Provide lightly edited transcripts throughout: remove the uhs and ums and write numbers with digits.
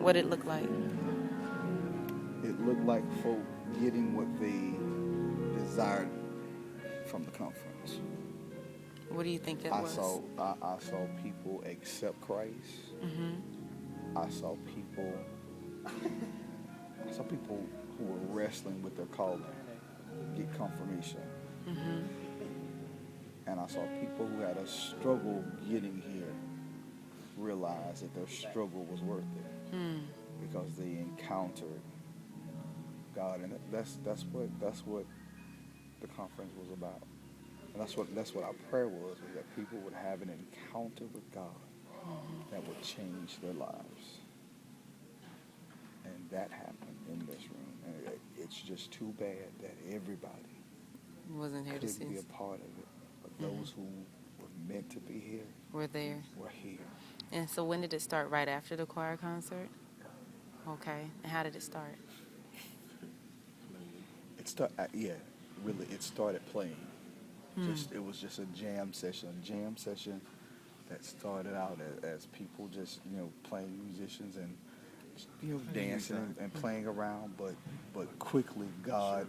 What did it look like? It looked like folk getting what they desired from the conference. What do you think it was? I saw people accept Christ. I saw people I saw people who were wrestling with their calling get confirmation. And I saw people who had a struggle getting here realize that their struggle was worth it because they encountered God, and that's what the conference was about. And that's what our prayer was that people would have an encounter with God that would change their lives. And that happened in this room. And it's just too bad that everybody Wasn't here to see. couldn't be a part of it. But those who were meant to be here We're there. were here. And so when did it start? Right after the choir concert? Okay. And how did it start? It started playing. It was just a jam session that started out as people just playing, musicians and dancing and playing around, but quickly God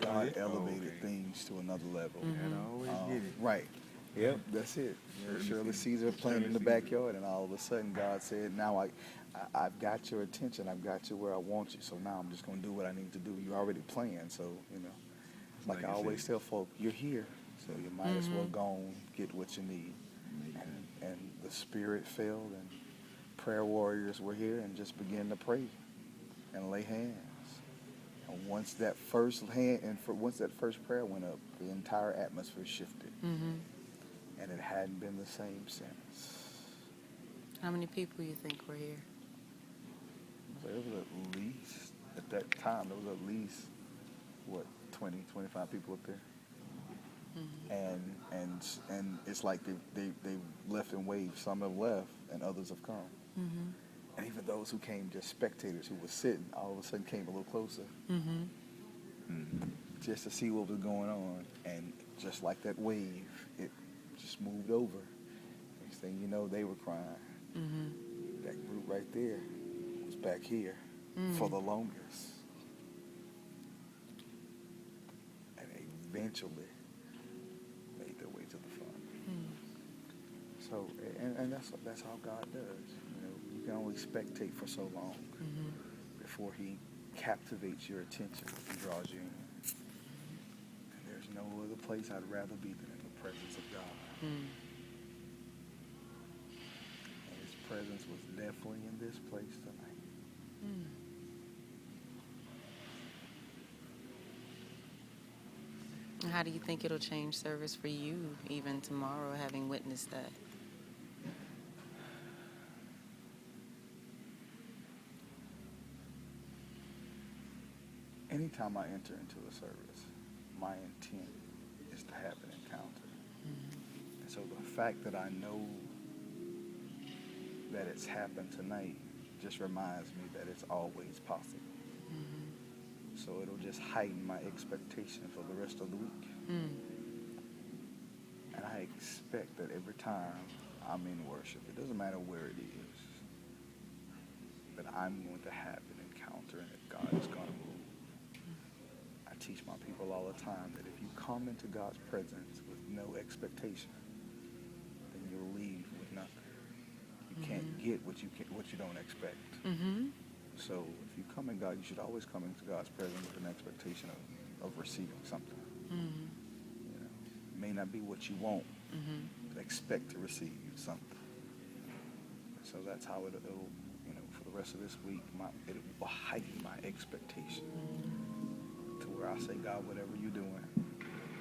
elevated things to another level. And I always get it. Right. Yep, that's it. Shirley Caesar playing in the backyard, and all of a sudden God said, "Now I've got your attention. I've got you where I want you. So now I'm just going to do what I need to do. You're already playing, so Like I always tell folk, you're here, so you might as well go and get what you need." And the Spirit fell, and prayer warriors were here and just began to pray and lay hands. And once that first prayer went up, the entire atmosphere shifted, and it hadn't been the same since. How many people you think were here? There was at least, at that time, there was at least, 20, 25 people up there. And it's like they left in waves. Some have left and others have come. And even those who came just spectators who were sitting, all of a sudden came a little closer. Just to see what was going on. And just like that wave, it just moved over. Next thing you know, they were crying. That group right there was back here for the longest. And eventually made their way to the front. So, and that's how God does. You can only spectate for so long before He captivates your attention and draws you in. And there's no other place I'd rather be than in the presence of God. And His presence was definitely in this place tonight. How do you think it'll change service for you even tomorrow, having witnessed that? Anytime I enter into a service, my intent is to have an encounter. And so the fact that I know that it's happened tonight just reminds me that it's always possible. So it'll just heighten my expectation for the rest of the week. And I expect that every time I'm in worship, it doesn't matter where it is, that I'm going to have an encounter and that God is going to move. I teach my people all the time that if you come into God's presence with no expectation, then you'll leave with nothing. You can't get what you don't expect. So if you come in God, you should always come into God's presence with an expectation of receiving something. It may not be what you want, but expect to receive something. So that's how it'll for the rest of this week, it will heighten my expectation to where I say, God, whatever you're doing,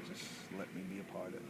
just let me be a part of it.